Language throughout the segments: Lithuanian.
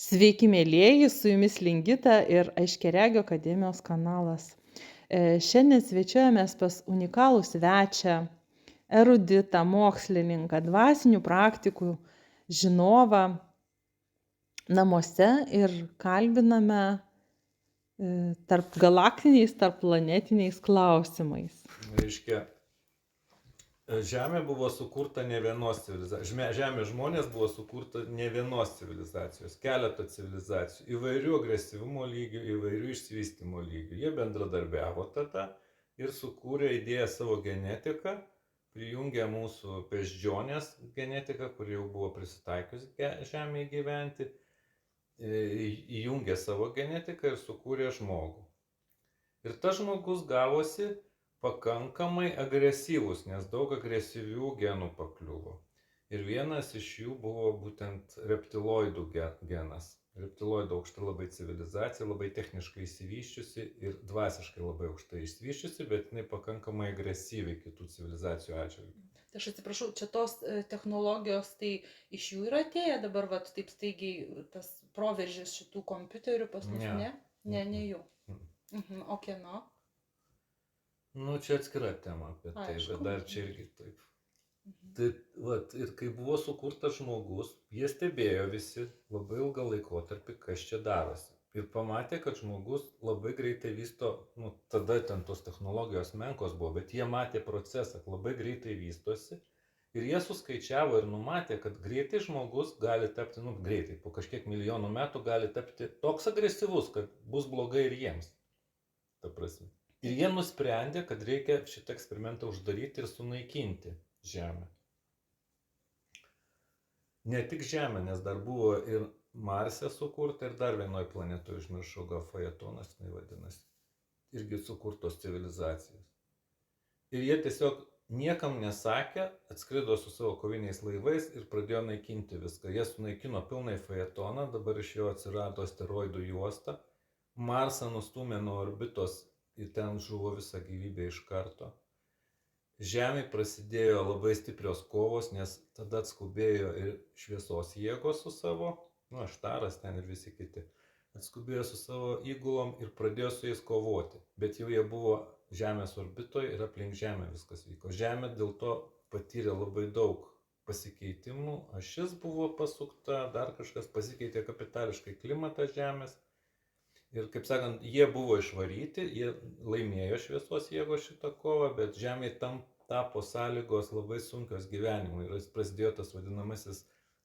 Sveiki, mielieji, su jumis Lingita ir Aiškiaregio akademijos kanalas. Šiandien svečiuojamės pas unikalų svečią, eruditą, mokslininką, dvasinių praktikų žinovą namuose ir kalbiname tarp galaktiniais, tarp planetiniais klausimais. Reiškia, Žemė buvo sukurta ne vienos civilizacijos. Žemės žmonės buvo sukurta ne vienos civilizacijos, keletą civilizacijų, įvairių agresyvumo lygių, įvairių išsivystymo lygių. Jie bendradarbiavo tada ir sukūrė idėją savo genetiką, prijungė mūsų beždžionės genetiką, kuri jau buvo prisitaikiusi Žemėje gyventi, įjungė savo genetiką ir sukūrė žmogų. Ir tas žmogus gavosi pakankamai agresyvus, nes daug agresyvių genų pakliuvo. Ir vienas iš jų buvo būtent reptiloidų genas. Reptiloidų aukšta labai civilizacija, labai techniškai išsivyščiusi ir dvasiškai labai aukštai išsivyščiusi, bet jinai pakankamai agresyviai kitų civilizacijų atžvilgių. Tai aš atsiprašau, čia tos technologijos, tai iš jų yra atėję dabar, va, taip staigiai tas proveržis šitų kompiuterių pas mus, ne? Ne jų. O kieno? Nu, čia atskira tema apie tai, bet dar čia irgi taip. Tai, vat, ir kai buvo sukurtas žmogus, jie stebėjo visi labai ilgą laikotarpį, kas čia darosi. Ir pamatė, kad žmogus labai greitai vysto, nu, tada ten tos technologijos menkos buvo, bet jie matė procesą, labai greitai vystosi. Ir jie suskaičiavo ir numatė, kad greitai žmogus gali tapti, nu, greitai, po kažkiek milijonų metų gali tapti toks agresyvus, kad bus blogai ir jiems. Ta prasme. Ir jie nusprendė, kad reikia šitą eksperimentą uždaryti ir sunaikinti Žemę. Ne tik Žemę, nes dar buvo ir Marse sukurta, ir dar vienoje planetoje, užmiršau, gal Fajetonas, tai vadinasi, irgi sukurtos civilizacijos. Ir jie tiesiog niekam nesakė, atskrido su savo koviniais laivais ir pradėjo naikinti viską. Jie sunaikino pilnai Fajetoną, dabar iš jo atsirado asteroidų juosta, Marsą nustūmė nuo orbitos ir ten žuvo visa gyvybė iš karto. Žemėje prasidėjo labai stiprios kovos, nes tada atskubėjo ir šviesos jėgos su savo, nu, Aštaras ten ir visi kiti, atskubėjo su savo įgulom ir pradėjo su jais kovoti. Bet jau jie buvo Žemės orbitoje ir aplink Žemę viskas vyko. Žemė dėl to patyrė labai daug pasikeitimų, ašis buvo pasukta, dar kažkas pasikeitė kapitališkai klimatas Žemės. Ir, kaip sakant, jie buvo išvaryti, jie laimėjo šviesos jėgos šitą kovą, bet Žemėje tam tapo sąlygos labai sunkios gyvenimui ir prasidėjo tas vadinamasis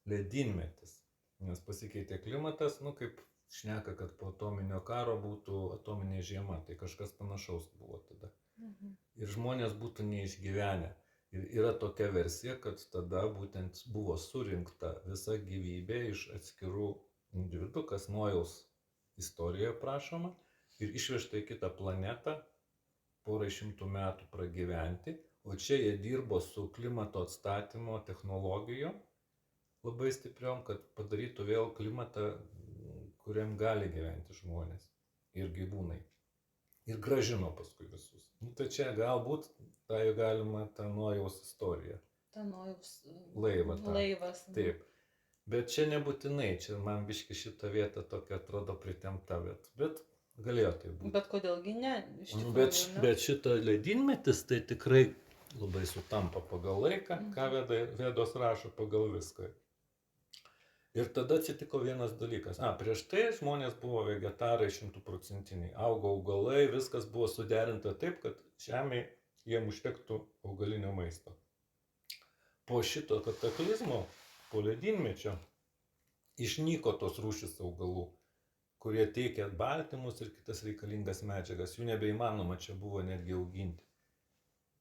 ledynmetis. Nes pasikeitė klimatas, nu kaip šneka, kad po atominio karo būtų atominė žiema, tai kažkas panašaus buvo tada. Ir žmonės būtų neišgyvenę. Ir yra tokia versija, kad tada būtent buvo surinkta visa gyvybė iš atskirų individų, kas Nojaus istorijoje prašoma, ir išvežta į kitą planetą porai šimtų metų pragyventi, o čia jie dirbo su klimato atstatymo technologijom labai stipriom, kad padarytų vėl klimatą, kuriam gali gyventi žmonės ir gyvūnai. Ir grąžino paskui visus. Nu, tai čia galbūt tai galima tą Nojaus istoriją. Ta Nojaus laivas. Taip. Bet čia nebūtinai, čia man biški šitą vietą tokia atrodo pritempta, bet galėjo tai būti. Bet kodėlgi ne? Bet šitą ledynmetis tai tikrai labai sutampa pagal laiką, ką Vedos rašo pagal viską. Ir tada atsitiko vienas dalykas. Prieš tai žmonės buvo vegetarai 100%, augo augalai, viskas buvo suderinta taip, kad Žemėje jiem užtektų augalinio maisto. Po šito kataklizmo, po ledynmečio, išnyko tos rūšys augalų, kurie teikia baltymus ir kitas reikalingas medžiagas. Jų nebeįmanoma čia buvo netgi auginti.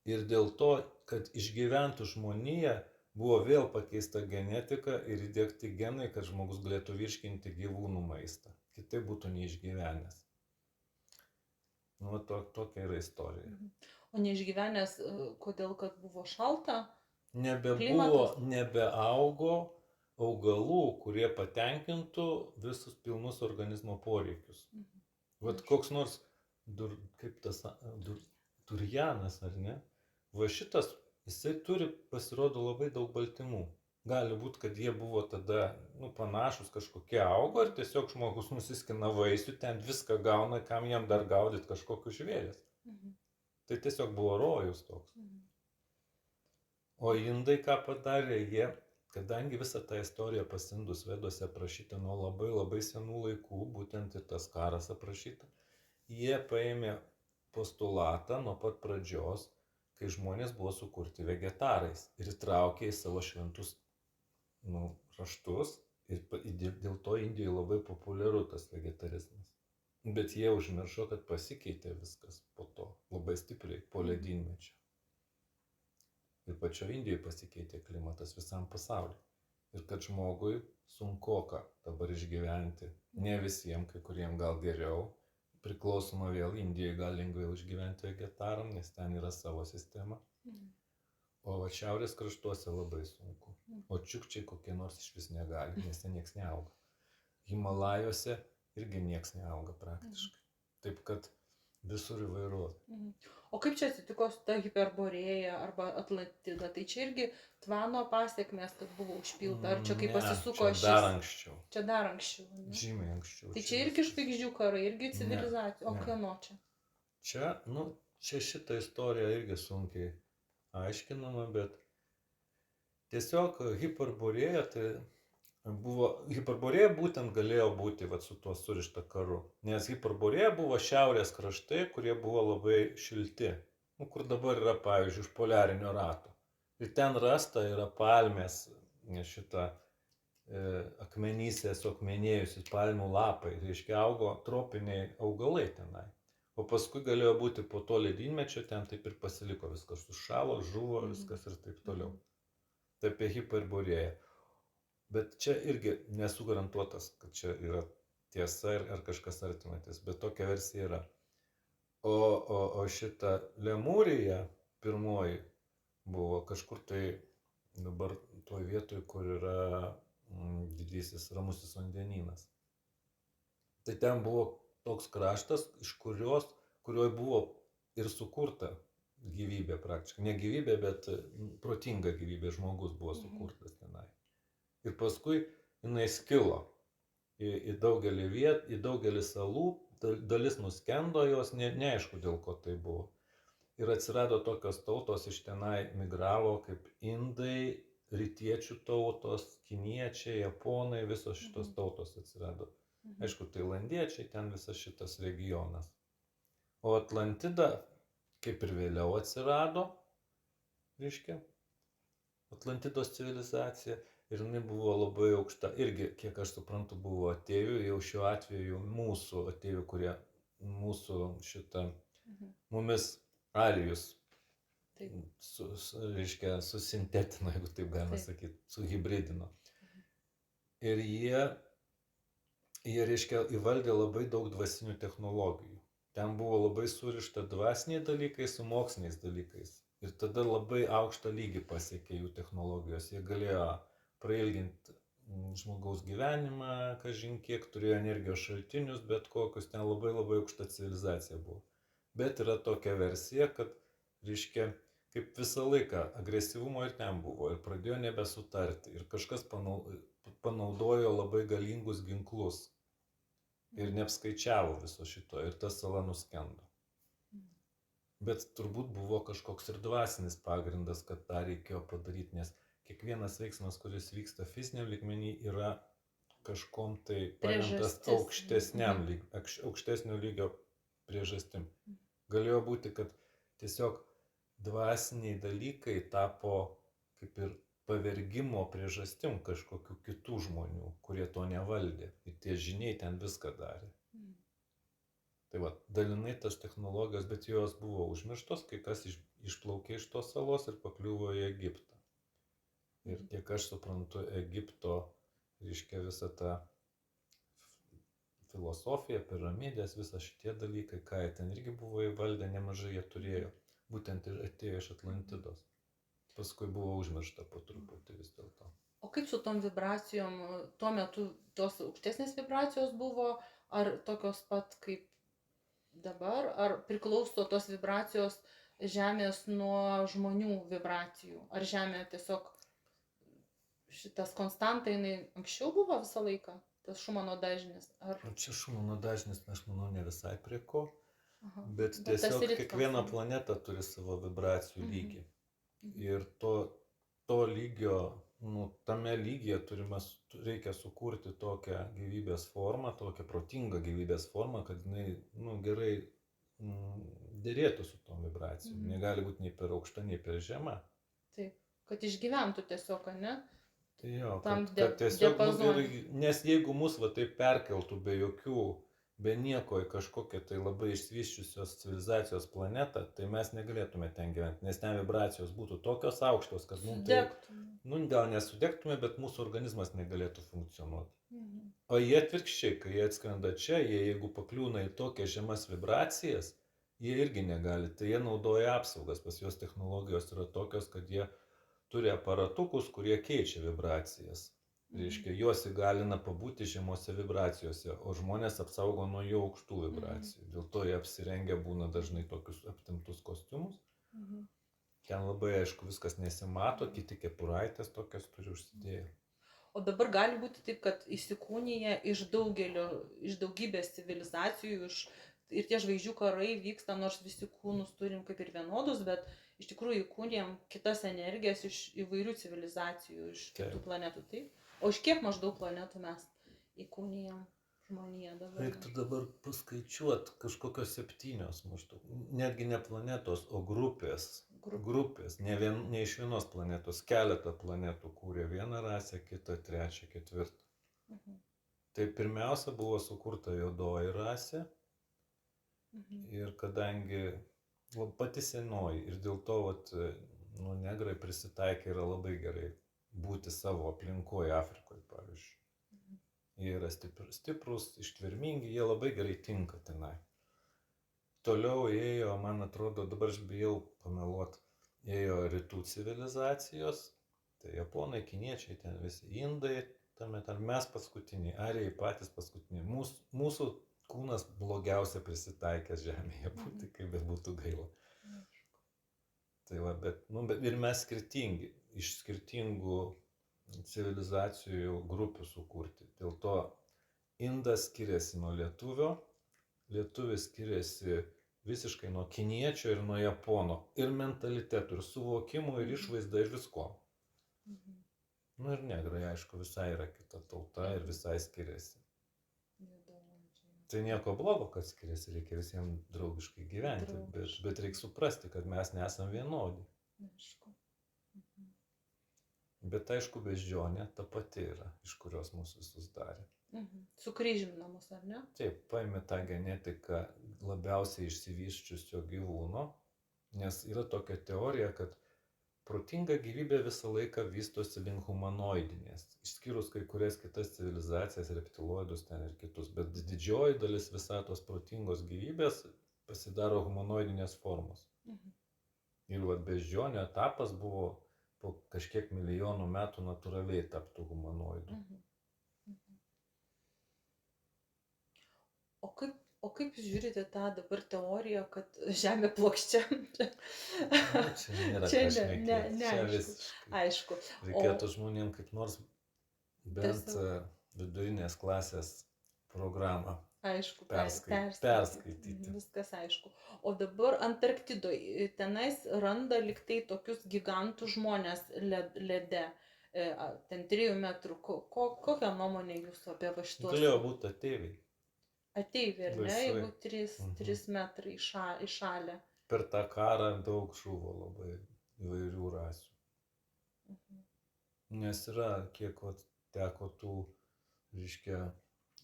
Ir dėl to, kad išgyventų žmonija, buvo vėl pakeista genetika ir įdiegti genai, kad žmogus galėtų virškinti gyvūnų maistą. Kitaip būtų neišgyvenęs. Nu, tokia yra istorija. O neišgyvenęs, kodėl, kad buvo šalta? Nebeaugo augalų, kurie patenkintų visus pilnus organizmo poreikius. Vat koks nors, durianas, ar ne? Va šitas, jisai turi, pasirodo, labai daug baltymų. gali būti, kad jie buvo tada panašus kažkokie augo ir tiesiog žmogus nusiskina vaisių, ten viską gauna, kam jam dar gaudyti kažkokius žvėrės. Tai tiesiog buvo rojus toks. O indai ką padarė, jie, kadangi visa ta istorija pas indus Veduose aprašyta nuo labai labai senų laikų, būtent ir tas karas aprašyta, jie paėmė postulatą nuo pat pradžios, kai žmonės buvo sukurti vegetarais ir įtraukė į savo šventus raštus ir dėl to Indijoje labai populiaru tas vegetarizmas. Bet jie užmiršo, kad pasikeitė viskas po to labai stipriai po ledynmečio. Ir pačio Indijoje pasikeitė klimatas visam pasauliu. Ir kad žmogui sunkoka dabar išgyventi. Ne visiems, kai kuriem gal geriau. Priklausoma vėl, Indijoje gal lengviau išgyventi vegetaram, nes ten yra savo sistema. O šiaurės kraštuose labai sunku. O čiukčiai kokie nors iš vis negali, nes ten nieks neauga. Himalajuose irgi nieks neauga praktiškai. Taip kad visur įvairovė. O kaip čia atsitiko su ta Hiperborėja arba Atlantida? Tai čia irgi Tvano pasiekmės, kad buvo užpilta? Ar čia kaip pasisuko šis? Čia dar anksčiau. Čia dar anksčiau. Ne? Žymiai anksčiau. Tai čia irgi žvaigždžių karai, irgi civilizacija. O kieno čia? Čia šitą istoriją irgi sunkiai aiškinama, bet tiesiog Hiperborėja tai buvo, Hiperborėja būtent galėjo būti su tuo surišta karu, nes Hiperborėja buvo šiaurės kraštai, kurie buvo labai šilti, kur dabar yra, pavyzdžiui, už poliarinio rato. Ir ten rasta yra palmės, akmenyse suakmenėjusius palmių lapai, reiškia augo tropiniai augalai tenai. O paskui galėjo būti po to ledynmečio, ten taip ir pasiliko, viskas sušalo, žuvo, viskas ir taip toliau. Tai apie Hiperborėją. Bet čia irgi nesu garantuotas, kad čia yra tiesa ar kažkas artimatis, bet tokia versija yra. O šita Lemūrija pirmoji buvo kažkur tai dabar toj vietoj, kur yra didysis Ramusis vandenynas. Tai ten buvo toks kraštas, iš kurioje buvo ir sukurta gyvybė praktiškai. Ne gyvybė, bet protinga gyvybė, žmogus buvo sukurtas tenai. Ir paskui jinai skilo į daugelį vietų, į daugelį salų, dalis nuskendo jos, neaišku dėl ko tai buvo. Ir atsirado tokios tautos iš tenai migravo kaip indai, rytiečių tautos, kiniečiai, japonai, visos šitos tautos atsirado. Aišku, tailandiečiai, ten visas šitas regionas. O Atlantida, kaip ir vėliau atsirado, reiškia, Atlantidos civilizacija, ir jinai buvo labai aukšta. Irgi, kiek aš suprantu, buvo ateivių, jau šiuo atveju mūsų ateivių, kurie mūsų mumis arijus, reiškia, susintetino, jeigu taip galima sakyti, suhibridino. Ir jie, reiškia, įvaldė labai daug dvasinių technologijų. Ten buvo labai surišta dvasiniai dalykai su moksliniais dalykais. Ir tada labai aukštą lygį pasiekė jų technologijos. Jie galėjo prailginti žmogaus gyvenimą, kažin kiek, turėjo energijos šaltinius, bet kokius, ten labai labai aukšta civilizacija buvo. Bet yra tokia versija, kad, reiškia, kaip visą laiką agresyvumo ir ten buvo. Ir pradėjo nebesutarti. Ir kažkas panaudojo labai galingus ginklus. Ir neapskaičiavo viso šito. Ir ta sala nuskendo. Bet turbūt buvo kažkoks ir dvasinis pagrindas, kad tą reikėjo padaryti, nes kiekvienas veiksmas, kuris vyksta fiziniam lygmenį, yra kažkom tai paremtas aukštesnio lygio priežastim. Galėjo būti, kad tiesiog dvasiniai dalykai tapo kaip ir pavergimo priežastim kažkokių kitų žmonių, kurie to nevaldė. Ir tie žiniai ten viską darė. Tai va, dalinai tas technologijos, bet jos buvo užmirštos, kai kas išplaukė iš tos salos ir pakliuvo į Egiptą. Ir kiek aš suprantu, Egipto, reiškia, visą tą filosofiją, piramidės, visą šitie dalykai, ką jie ten irgi buvo įvaldę, nemažai jie turėjo, būtent ir atėjo iš Atlantidos. Paskui buvo užmiršta po truputį vis dėlto. O kaip su tom vibracijom, tuo metu tos aukštesnės vibracijos buvo, ar tokios pat kaip dabar, ar priklauso tos vibracijos Žemės nuo žmonių vibracijų, ar Žemė tiesiog šitas konstanta, jinai anksčiau buvo visą laiką, tas Šumano dažnis? Ar... Čia Šumano dažnis, aš manau, ne visai prie ko, Aha. bet tas tiesiog ritmas, kiekviena ane? planeta turi savo vibracijų Mhm. lygį. Mhm. Ir to lygio, tame lygyje reikia sukurti tokią gyvybės formą, tokią protingą gyvybės formą, kad jinai gerai dėrėtų su tom vibracijom. Mhm. Negali būti nei per aukšta, nei per žema. Taip, kad išgyventų tiesiog, ne? Tai jo, Tam kad tiesiog, diapazone. nes jeigu mus va taip perkeltų be nieko į kažkokią tai labai išsivysčiusios civilizacijos planetą, tai mes negalėtume ten gyventi, nes ten vibracijos būtų tokios aukštos, kad mums tai, Sudegtume. gal nesudegtume, bet mūsų organizmas negalėtų funkcionuoti. Mhm. O jie atvirkščiai, kai jie atskrenda čia, jeigu pakliūna į tokias žemas vibracijas, jie irgi negali, tai jie naudoja apsaugas, pas juos technologijos yra tokios, kad jie turi aparatukus, kurie keičia vibracijas. Reiškia, juos įgalina pabūti žemose vibracijose, o žmonės apsaugo nuo jų aukštų vibracijų. Dėl to jie apsirengę būna dažnai tokius aptemptus kostiumus. Mhm. Ten labai aišku viskas nesimato, kiti kepuraitės tokias turi užsidėję. O dabar gali būti taip, kad įsikūnyje iš daugybės civilizacijų, ir tie žvaigždžių karai vyksta, nors visi kūnus turim kaip ir vienodus, bet iš tikrųjų įkūnijam kitas energijas iš įvairių civilizacijų, iš kitų planetų. Taip? O iš kiek maždaug planetų mes įkūnijam žmoniją dabar? Reiktų dabar paskaičiuoti kažkokios 7 maždaug. Netgi ne planetos, o grupės. Grupės. Ne iš vienos planetos. Keletą planetų kūrė vieną rasę, kitą, trečią, ketvirtą. Mhm. Tai pirmiausia buvo sukurta juodoji rasė. Mhm. Ir kadangi pati senoji ir dėl to negrai prisitaikė yra labai gerai būti savo aplinkoje Afrikoje, pavyzdžiui. Mhm. Jie yra stiprus, ištvermingi, jie labai gerai tinka tenai. Toliau ėjo, man atrodo, dabar aš bijau pameluoti, ėjo rytų civilizacijos, tai japonai, kiniečiai, ten visi indai, tame tarp mes paskutiniai, arijai patys paskutiniai. Mūsų kūnas blogiausia prisitaikęs žemėje būti, kaip bet būtų gaila. Tai va, bet ir mes skirtingi, iš skirtingų civilizacijų grupių sukurti. Dėl to indas skiriasi nuo lietuvio, lietuvis skiriasi visiškai nuo kiniečio ir nuo japono. Ir mentalitetų, ir suvokimų, ir išvaizda, ir visko. Mhm. Ir negrai, aišku, visai yra kita tauta ir visai skiriasi. Tai nieko blogo, kad skiriasi, reikia visiems draugiškai gyventi, bet reikia suprasti, kad mes nesam vienodi. Aišku. Mhm. Bet aišku, beždžionė ta pati yra, iš kurios mūsų visus darė. Mhm. Sukryžmina mus, ar ne? Taip, paėmė tą genetiką labiausiai išsivysčiusio gyvūno, nes yra tokia teorija, kad protinga gyvybė visą laiką vystosi link humanoidinės, išskyrus kai kurias kitas civilizacijas, reptiloidus ten ir kitus, bet didžioji dalis visatos protingos gyvybės pasidaro humanoidinės formos. Mhm. Ir beždžionė etapas buvo po kažkiek milijonų metų natūraliai taptų humanoidu. Mhm. Mhm. O kaip jūs žiūrite tą dabar teoriją, kad Žemė plokščia? Čia nėra kažkiek. Neaišku. Aišku. Reikėtų žmonėm kaip nors bent vidurinės klasės programą perskaityti. Viskas aišku. O dabar Antarktidoje tenais randa liktai tokius gigantų žmonės lede, ten 3 metrų. Kokią nuomonę jūsų apie šitos? Galėjo būti ateiviai. Ateiviai, ar ne, jeigu 3 metrai įšalę. Per tą karą daug žuvo labai įvairių rasių. Mhm. Nes yra, kiek teko tų, reiškia,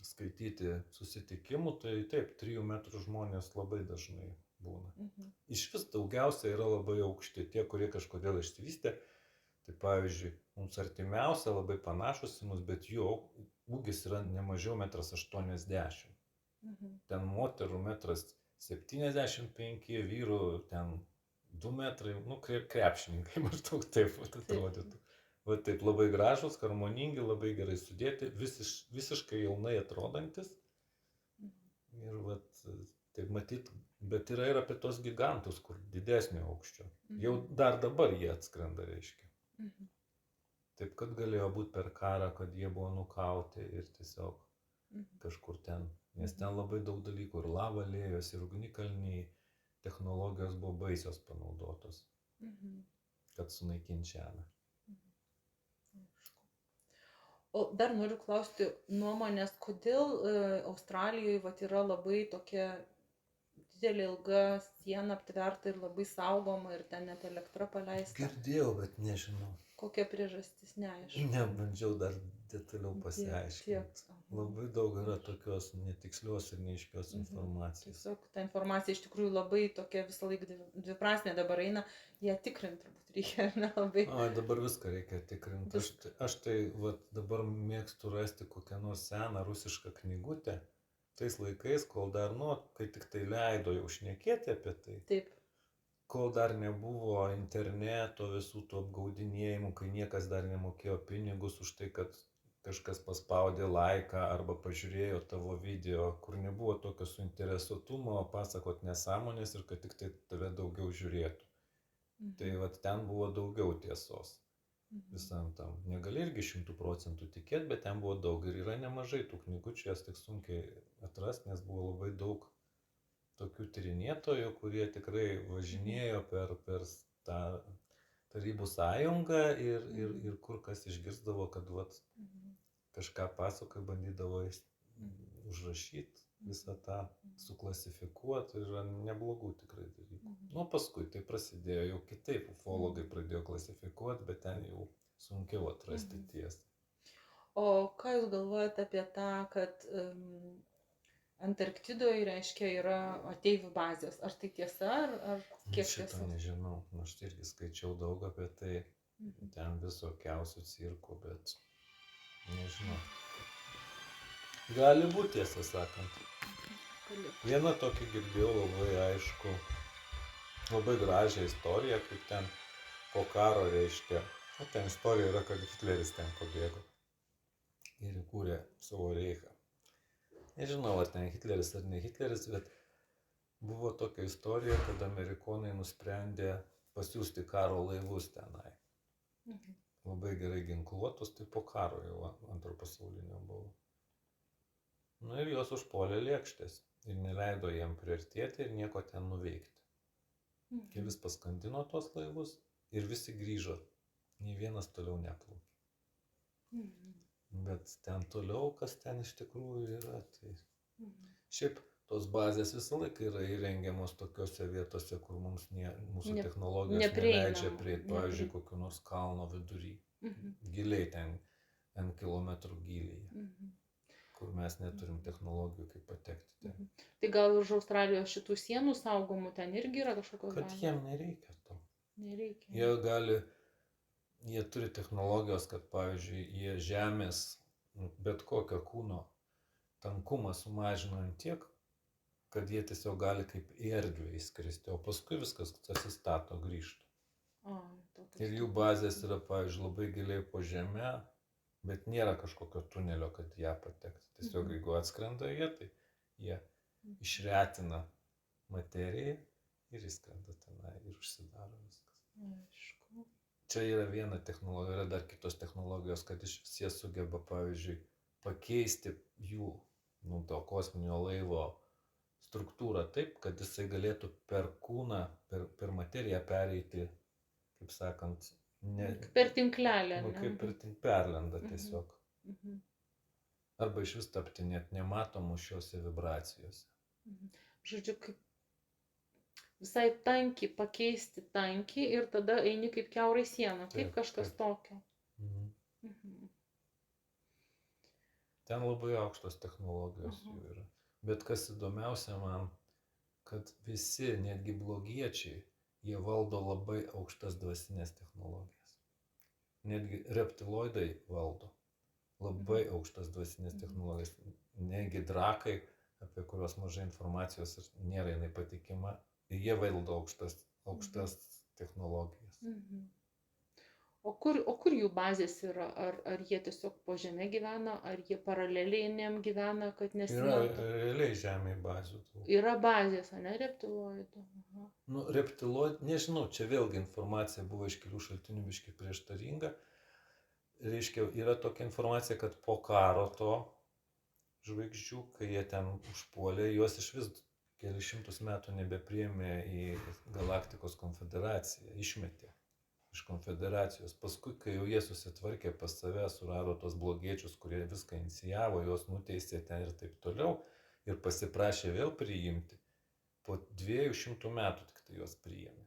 skaityti susitikimų, tai taip, 3 metrų žmonės labai dažnai būna. Mhm. Iš vis daugiausia yra labai aukšti, tie, kurie kažkodėl išsivystė, tai pavyzdžiui, mums artimiausia labai panašus į mus, bet jų ūgis yra ne mažiau 1,80 m. Mhm. Ten moterų 1,75 m, vyrų ten 2 metrai, krepšininkai maždaug taip atrodytų. Va taip labai gražus, harmoningi, labai gerai sudėti, visiškai jaunai atrodantis. Ir taip matyt, bet yra ir apie tos gigantus, kur didesnio aukščio. Jau dar dabar jie atskrenda, reiškia. Taip, kad galėjo būti per karą, kad jie buvo nukauti ir tiesiog Mhm. kažkur ten. Nes ten labai daug dalykų ir lava lėjos, ir ugnikalniai, technologijos buvo baisios panaudotos, Mhm. kad sunaikinti žemę. Aišku. O dar noriu klausti nuomonės, kodėl Australijoje vat, yra labai tokia didelė ilga siena aptverta ir labai saugoma ir ten net elektra paleista. Girdėjau, bet nežinau. Kokia priežastis, neaišku. Nebandžiau dar detaliau Tiek. pasiaiškinti. Aha. Labai daug yra tokios netikslios ir neiškios Mhm. informacijos. Tiesiog ta informacija iš tikrųjų labai tokia visą laiką dviprasmė dabar eina, ją tikrinti turbūt reikia, ar ne labai. O, dabar viską reikia tikrinti. Aš tai vat, dabar mėgstu rasti kokią nors seną rusišką knygutę. Tais laikais, kol dar, kai tik tai leido jau šnekėti apie tai, Taip. kol dar nebuvo interneto, visų tų apgaudinėjimų, kai niekas dar nemokėjo pinigus už tai, kad kažkas paspaudė laiką arba pažiūrėjo tavo video, kur nebuvo tokio suinteresuotumo pasakot nesąmonės ir kad tik tai tave daugiau žiūrėtų. Mhm. Tai vat ten buvo daugiau tiesos Mhm. visam tam. Negali irgi 100% tikėti, bet ten buvo daug ir yra nemažai tų knygučių, jas tik sunkiai atrasti, nes buvo labai daug tokių tyrinėtojų, kurie tikrai važinėjo per tą Tarybų sąjungą ir kur kas išgirsdavo, kad vat, Mhm. kažką pasakoja, bandydavo užrašyti visą tą, suklasifikuoti ir yra neblogų tikrai dalykų. Mhm. Paskui tai prasidėjo jau kitaip, ufologai pradėjo klasifikuoti, bet ten jau sunkiau atrasti Mhm. tiesą. O ką Jūs galvojate apie tą, kad Antarktidoje, reiškia, yra ateivių bazės? Ar tai tiesa, ar kiek Šitą tiesa? nežinau, aš irgi skaičiau daug apie tai, Mhm. ten visokiausių cirkų, bet nežinau. Gali būti, tiesą sakant. Vieną tokį girdėjau labai aišku, labai gražią istoriją, kaip ten po karo reiškia. Ten istorija yra, kad Hitleris ten pabėgo ir įkūrė savo reichą. Nežinau, ar ten Hitleris ar ne Hitleris, bet buvo tokia istorija, kad amerikonai nusprendė pasiųsti karo laivus tenai. Mhm. Labai gerai ginkluotus, tai po karo jau antro pasaulinio buvo. Ir juos užpuolė lėkštės ir neleido jiem priartėti ir nieko ten nuveikti. Mhm. Kelis paskandino tuos laivus ir visi grįžo. Nė vienas toliau neplaukė. Mhm. Bet ten toliau, kas ten iš tikrųjų yra, tai Mhm. šiaip tos bazės visą laiką yra įrengiamos tokiose vietose, kur mums mūsų technologijos neleidžia prieiti, pavyzdžiui, kokiu nors kalno vidury. Mhm. Giliai ten, N kilometrų gilyje, Mhm. kur mes neturim technologijų, kaip patekti ten. Mhm. Tai gal už Australijos šitų sienų saugomų ten irgi yra kažkokios Kad bazės? jiem nereikia to. Nereikia. Jie turi technologijos, kad pavyzdžiui, jie žemės, bet kokio kūno tankumą sumažino ant tiek, kad jie tiesiog gali kaip į erdvę įskristi, o paskui viskas atsistato, grįžtų. Ir jų bazės yra, pavyzdžiui, labai giliai po žeme, bet nėra kažkokio tunelio, kad ją patekti. Tiesiog jeigu atskrenda jie, tai jie išretina materiją ir įskrenda tenai ir užsidaro viskas. Aišku. Čia yra viena technologija, yra dar kitos technologijos, kad jie sugeba, pavyzdžiui, pakeisti jų, to kosminio laivo struktūrą taip, kad jisai galėtų per kūną, per materiją pereiti, kaip sakant, per tinklelę. Kaip perlenda tiesiog. Mhm. Arba iš vis tapti net nematomu šiuose vibracijose. Mhm. Žodžiu, kaip visai tankį pakeisti tankį ir tada eini kaip kiaurai sieną. Taip, kažkas tokio. Mhm. Mhm. Ten labai aukštos technologijos jų yra. Bet kas įdomiausia man, kad visi, netgi blogiečiai, jie valdo labai aukštas dvasinės technologijas. Netgi reptiloidai valdo labai aukštas dvasinės technologijas. Netgi drakai, apie kuriuos mažai informacijos ir nėra jinai patikima, jie valdo aukštas technologijas. Mhm. O kur jų bazės yra? Ar jie tiesiog po žemė gyvena, ar jie paraleliai jiem gyvena, kad nesimato? Yra realiai žemėje bazių. Yra bazės, ne, reptiloidų? Reptiloidų, nežinau, čia vėlgi informacija buvo iš kelių šaltinių biškai prieštaringa. reiškia, yra tokia informacija, kad po karo to žvaigždžių, kai jie ten užpuolė, juos iš vis kelius šimtus metų nebepriėmė į Galaktikos konfederaciją, išmetė iš konfederacijos. Paskui, kai jau jie susitvarkė pas save, surado tos blogiečius, kurie viską inicijavo, juos nuteisė ten ir taip toliau, ir pasiprašė vėl priimti, po 200 metų tik tai juos priėmė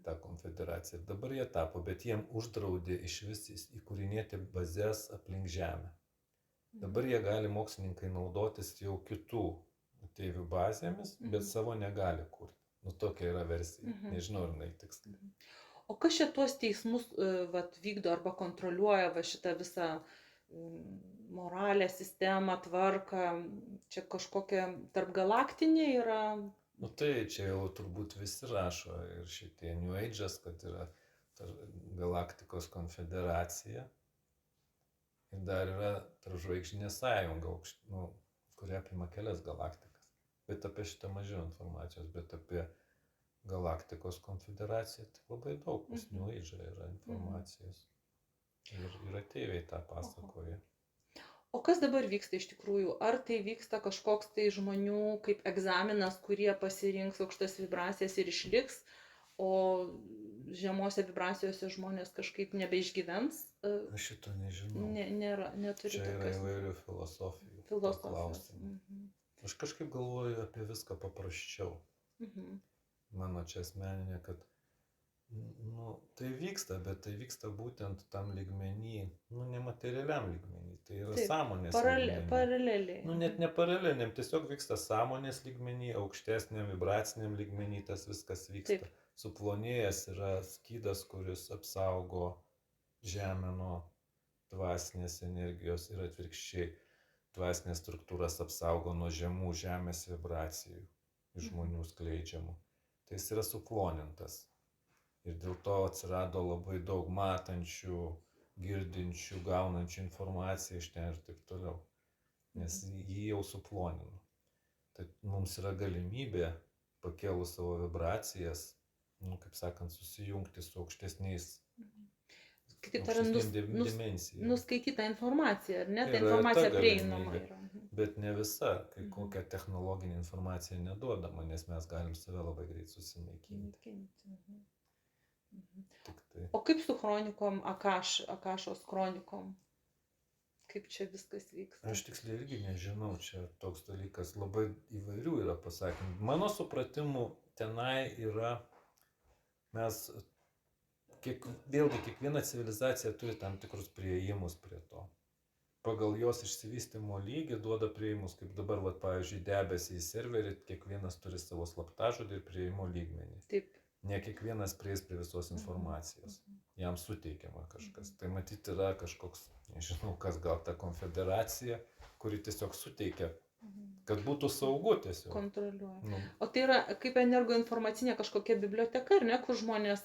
tą konfederaciją. Ir dabar jie tapo, bet jiem uždraudė iš vis įkūrinėti bazės aplink Žemę. Dabar jie gali mokslininkai naudotis jau kitų ateivių bazėmis, bet savo negali kurti. Nu, tokia yra versija. Nežinau, ar jinai tiksliai. O kas čia tuos teismus vat, vykdo arba kontroliuoja va, šitą visą moralę, sistemą, tvarką? Čia kažkokia tarpgalaktinė yra? Nu tai čia jau turbūt visi rašo ir šitie New Age'as, kad yra Galaktikos konfederacija. Ir dar yra Tarpžvaigždinė sąjunga, nu, kuri apima kelias galaktikas. Bet apie šitą mažiau informacijos, bet apie Galaktikos konfederaciją tai labai daug, pas New Age'ą yra informacijos. Ir ateiviai tą pasakoja. O kas dabar vyksta iš tikrųjų? Ar tai vyksta kažkoks tai žmonių kaip egzaminas, kurie pasirinks aukštas vibracijas ir išliks, o žemose vibracijose žmonės kažkaip nebeišgyvens? Aš šito nežinau. Neturiu čia yra tokios įvairių filosofijų. filosofijos. Aš kažkaip galvoju apie viską paprasčiau. Mano čia asmeninė, kad nu, tai vyksta, bet tai vyksta būtent tam lygmenį, nu, nematerialiam lygmenį, tai yra Taip, sąmonės lygmenį. Paraleliai. Nu, net ne paraleliniam, tiesiog vyksta sąmonės lygmenį, aukštesniam vibraciniam lygmenį, tas viskas vyksta. Taip. Suplonėjęs yra skydas, kuris apsaugo Žemę nuo dvasinės energijos ir atvirkščiai dvasinės struktūras apsaugo nuo žemų Žemės vibracijų iš žmonių skleidžiamų. Tai jis yra suplonintas. Ir dėl to atsirado labai daug matančių, girdinčių, gaunančių informaciją iš ten ir taip toliau. Nes jį jau suplonino. Tai mums yra galimybė, pakėlus savo vibracijas, nu, kaip sakant, susijungti su aukštesniais dimensijom. Nuskaityta informacija, ar ne? Ta Yra informacija ta prieinama galimybė. yra. Bet ne visa, kai kokia technologinė informacija neduodama, nes mes galim save labai greit susinaikinti. Tik tai. O kaip su chronikom, Akašos chronikom? Kaip čia viskas vyksta? Aš tiksliai irgi nežinau, čia toks dalykas, labai įvairių yra pasakymų. Mano supratimu, tenai yra, mes, vėlgi, kiekviena civilizacija turi tam tikrus priėjimus prie to. Pagal jos išsivystymo lygį duoda priėjimus, kaip dabar, vat, pavyzdžiui, debesį į serverį, kiekvienas turi savo slaptažodį ir priėjimo lygmenį. Taip. Ne kiekvienas prieis prie visos informacijos. Jam suteikiama kažkas. Tai matyti yra kažkoks, nežinau kas, gal ta konfederacija, kuri tiesiog suteikia, kad būtų saugu tiesiog. Kontroliuoja. Nu, O tai yra kaip energoinformacinė kažkokia biblioteka, ar ne, kur žmonės,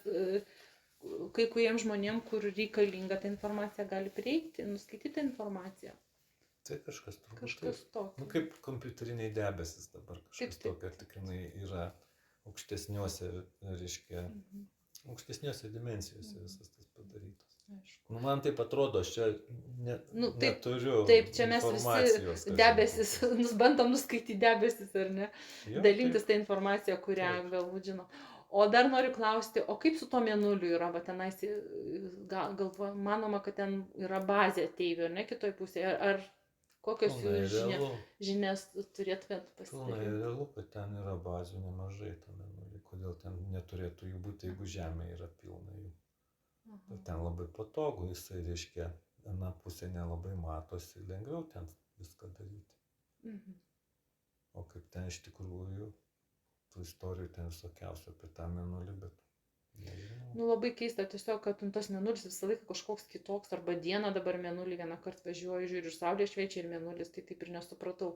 kai kuriems žmonėms, kur reikalinga ta informacija, gali prieiti, nuskaityti informaciją. tai kažkas turbūt. Kažkas tokio. Nu, kaip kompiuteriniai debesis dabar kažkas tokio, tik jinai yra aukštesniuose, reiškia, aukštesniuose dimensijose visas tas padarytas. Aišku. Nu, man taip atrodo, aš čia neturiu Taip, čia mes informacijos. visi debesis, bandom nuskaityti debesis, ar ne? Jo, Dalintis taip. tą informaciją, kurią Taip. galbūt žino. O dar noriu klausti, o kaip su to mėnuliu yra, va tenais, galvoju, manoma, kad ten yra bazė ateivių, ar ne, kitoj pusėje, ar kokios jų žinias turėtumėt Pilnai pasidaryti? realu, kad ten yra bazių nemažai tame mėnuly. Kodėl ten neturėtų jų būti, jeigu Žemė yra pilna jų. Ir ten labai patogu, jisai, reiškia, viena pusė nelabai matosi, lengviau ten viską daryti. O kaip ten iš tikrųjų, tų istorijų ten visokiausių apie tą mėnulį, bet nežinau. Nu labai keista, tiesiog, kad tas mėnulis visą laiką kažkoks kitoks, arba dieną dabar mėnulį vieną kartą važiuoju, žiūriu, ir saulė šviečia, ir mėnulis, tai taip ir nesupratau,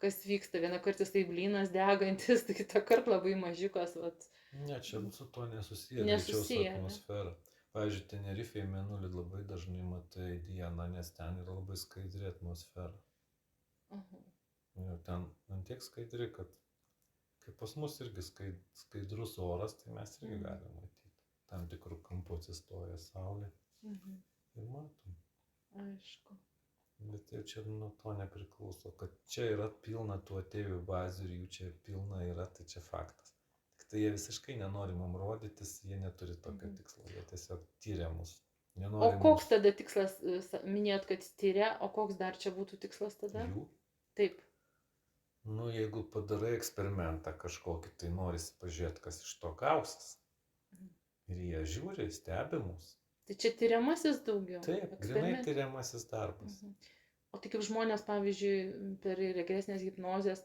kas vyksta. Vieną kartą tai blynas degantis, tai kitą kartą labai mažiukas. Vat. Ne, čia su to nesusiję, greičiau su atmosfera. Pavyzdžiui, Tenerifėje mėnulį labai dažnai matai dieną, nes ten yra labai skaidri atmosfera. Ir ten tiek skaidri, kad kaip pas mus irgi skaidrus oras, tai mes irgi galime matyti. Tam tikrų kampų atsistoja saulė ir matom. Aišku. Bet jau čia nuo to nepriklauso, kad čia yra pilna tų ateivių bazių ir jų čia pilna yra, tai čia faktas. Tik tai jie visiškai nenori mums rodytis, jie neturi tokio tikslo, jie tiesiog tyria mus. O Nenori koks tada tikslas, minėjot, kad tyria, o koks dar čia būtų tikslas tada? jų. Taip. Nu, jeigu padarai eksperimentą kažkokį, tai norisi pažiūrėti, kas iš to gausis. Ir jie žiūri, stebi mus. Tai čia tyriamasis daugiau? Taip, grinai tyriamasis darbas. O tai kaip žmonės, pavyzdžiui, per regresinės hipnozės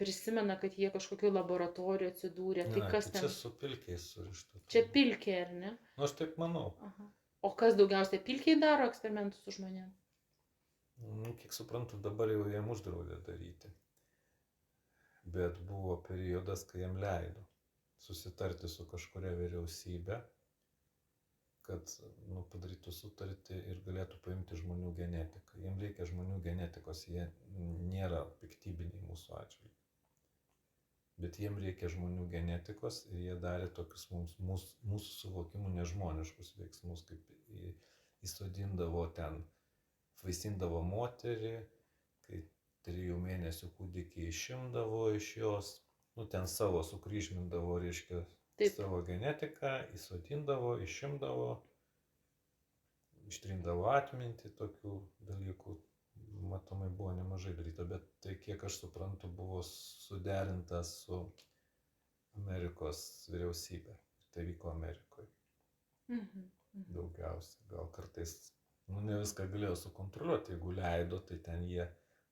prisimena, kad jie kažkokio laboratorijoje atsidūrė, tai kas Tai ten? čia su pilkiais surišta. Čia pilkė, ar ne? Nu, aš taip manau. Aha. O kas daugiausiai pilkiai daro eksperimentus su žmonėm? Nu, kiek suprantu, dabar jau jam uždraudė daryti. Bet buvo periodas, kai jam leido susitarti su kažkuria vyriausybė, kad padarytų sutartį ir galėtų paimti žmonių genetiką. Jiem reikia žmonių genetikos, jie nėra piktybiniai mūsų atžvilgiu. Bet jiem reikia žmonių genetikos ir jie darė tokius mūsų suvokimų nežmoniškus veiksmus, kaip įsodindavo ten, vaisindavo moterį, kai 3 mėnesių kūdikį išimdavo iš jos, ten savo sukryžmindavo, reiškia, savo genetiką, įsodindavo, išimdavo, ištrindavo atmintį, tokių dalykų matomai buvo nemažai daryta, bet tai, kiek aš suprantu, buvo suderinta su Amerikos vyriausybė. Tai vyko Amerikoje. Daugiausiai. Gal kartais, ne viską galėjo sukontroliuoti, jeigu leido, tai ten jie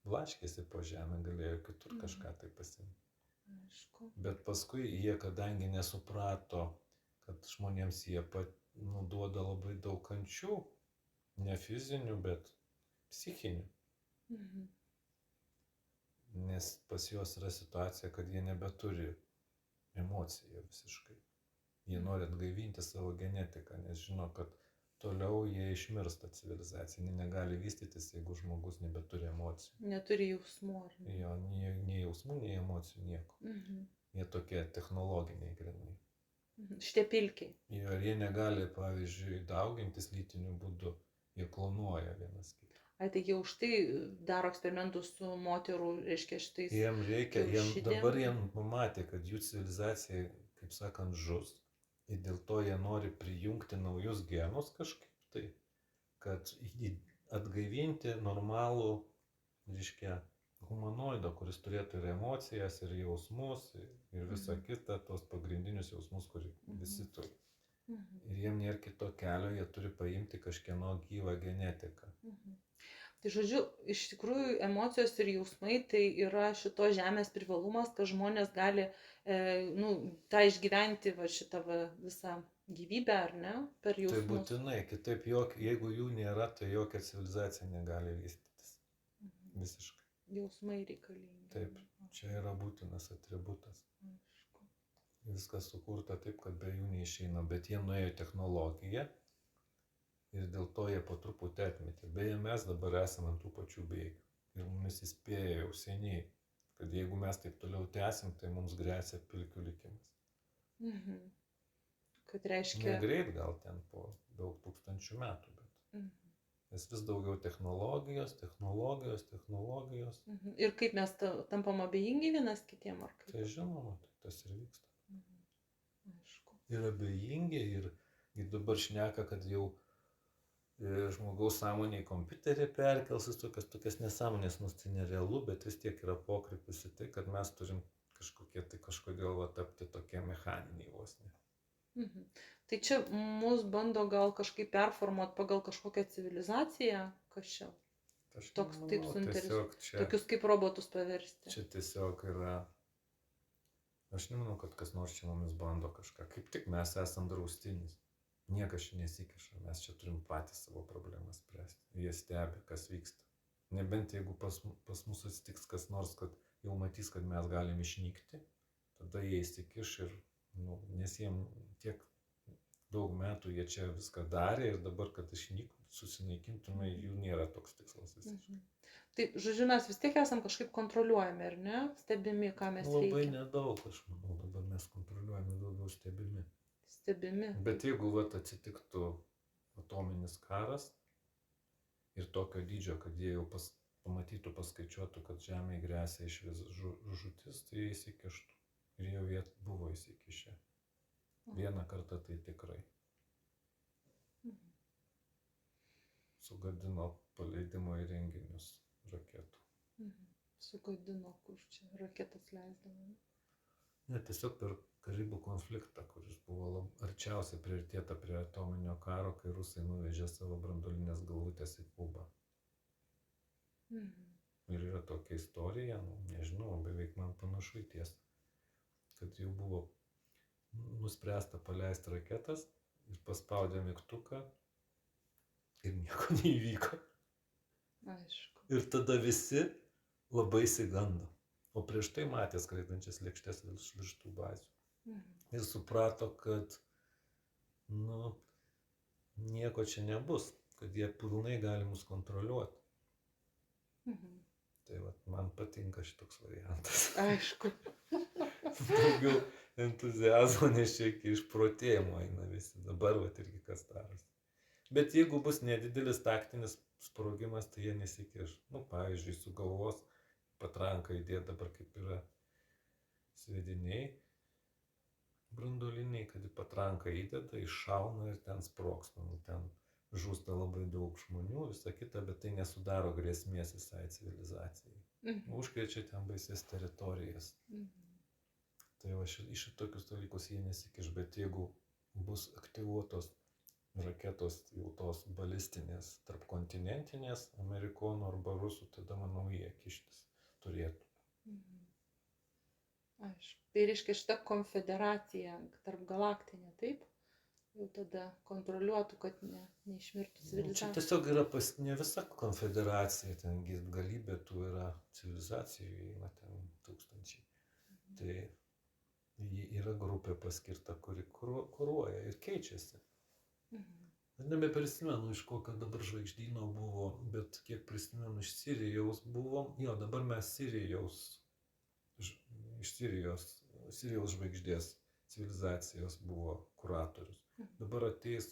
blaškėsi po žemę, galėjo kitur kažką tai pasimti. Aišku. Bet paskui jie, kadangi nesuprato, kad žmonėms jie duoda labai daug kančių, ne fizinių, bet psichinių. Nes pas juos yra situacija, kad jie nebeturi emocijų visiškai. Jie nori atgaivinti savo genetiką, nes žino, kad toliau jie išmirsta civilizacija. Jie negali vystytis, jeigu žmogus nebeturi emocijų. Neturi jausmų. Jo, nei jausmų, nei emocijų, nieko. Jie tokie technologiniai grinai. Šitie pilkiai. Ir jie negali, pavyzdžiui, daugintis lytiniu būdu. Jie klonuoja vienas kitą. Ai, tai jie už tai daro eksperimentus su moterų, reiškia, šitais. Jiem reikia, dabar jie pamatė, kad jų civilizacija, kaip sakant, žus. Ir dėl to jie nori prijungti naujus genus kažkaip tai, kad atgaivinti normalų, reiškia, humanoidą, kuris turėtų ir emocijas, ir jausmus, ir visą kitą, tos pagrindinius jausmus, kurį visi turi. Ir jiem nėra kito kelio, jie turi paimti kažkieno gyvą genetiką. Tai žodžiu, iš tikrųjų emocijos ir jausmai tai yra šitos žemės privalumas, kad žmonės gali tą išgyventi šitą visą gyvybę, ar ne, per jausmus. Tai būtinai, kitaip, jeigu jų nėra, tai jokia civilizacija negali vystytis. Visiškai. Jausmai reikalingi. Taip, čia yra būtinas atributas. Viskas sukurta taip, kad be jų neišeina, bet jie nuėjo technologiją ir dėl to jie po truputį atmetė. Beje, mes dabar esame ant tų pačių bėgių ir mumis įspėjo jau seniai, kad jeigu mes taip toliau tęsim, tai mums gresia pilkių likimas. Kad reiškia... Negreit gal ten po daug tūkstančių metų, bet nes vis daugiau technologijos. Ir kaip mes tampam abejingi vienas kitiem, ar kaip? Tai žinoma, tas ir vyksta. Aišku. Ir abejingi, ir dabar šneka, kad jau žmogaus sąmonė į kompiuterį perkelsis, tokias nesąmonės, nors tai nerealu, bet vis tiek yra pokrypis į tai, kad mes turim kažkodėl tapti tokie mechaniniai vos ne. Tai čia mus bando gal kažkaip performuoti pagal kažkokią civilizaciją, kas čia? Toks taip suinteresuotas. Tokius kaip robotus paversti. Čia tiesiog yra, aš nemanau, kad kas nors čia mumis bando kažką, kaip tik mes esam draustinis. Niekas čia nesikiša, mes čia turim patys savo problemas spręsti. Jie stebi, kas vyksta. Nebent jeigu pas mus atsitiks kas nors, kad jau matys, kad mes galim išnykti, tada jie įsikiš ir, nes jiem tiek daug metų jie čia viską darė ir dabar, kad susinaikintume, jų nėra toks tikslas visiškai. Tai, žodžiu, mes vis tiek esam kažkaip kontroliuojami, ar ne? Stebimi, ką mes veikiam. Labai nedaug, aš manau, dabar mes kontroliuojame, daugiau stebimi. Stebimi. Bet jeigu atsitiktų atominis karas, ir tokio dydžio, kad jie jau pamatytų, paskaičiuotų, kad Žemėje grėsia iš vis žūtis, tai jie įsikištų. Ir jau jie buvo įsikišę. Vieną kartą tai tikrai. Sugadino paleidimo įrenginius raketų. Sugadino, kur čia raketas leisdavo. Ne, tiesiog per Karibų konfliktą, kuris buvo arčiausiai priartėta prie atominio karo, kai rusai nuvežė savo branduolinės galvutės į Kubą. Ir yra tokia istorija, nežinau, beveik man panašu į tiesą, kad jau buvo nuspręsta paleisti raketas ir paspaudė mygtuką ir nieko neįvyko. Aišku. Ir tada visi labai išsigando. O prieš tai matė skraidančias lėkštes virš tų bazių. Ir suprato, kad nieko čia nebus, kad jie pilnai gali mus kontroliuoti. Tai man patinka šitoks variantas. Aišku. Daugiau entuziazmo, nes čia iki išprotėjimo eina visi. Dabar irgi kas darosi. Bet jeigu bus nedidelis taktinis sprogimas, tai jie nesikiš. Pavyzdžiui, sugalvos patranką įdėti dabar kaip yra sviediniai branduoliniai, kad į patranką įdeda, iššauna ir ten sprogsta. Ten žūsta labai daug žmonių, visa kita, bet tai nesudaro grėsmės visai civilizacijai. Užkrečia ten baisės teritorijas. Tai į šitokius dalykus jie nesikiš, bet jeigu bus aktyvuotos raketos jau tos balistinės, tarpkontinentinės, amerikonų arba rusų, tada manau jie kištis turėtų. Aišku. Tai reiškia šita konfederacija tarp galaktinė, taip? Jau tada kontroliuotų, kad neišmirtų civilizacija. Čia tiesiog yra ne visa konfederacija, ten galybė tų yra civilizacijų, eina ten tūkstančiai. Tai yra grupė paskirta, kuri kuruoja ir keičiasi. Nebeprisimenu, iš kokio dabar žvaigždyno buvo, bet kiek prisimenu, iš Sirijaus buvo. Jo, dabar mes iš Sirijos žvaigždės civilizacijos buvo kuratorius. Dabar ateis,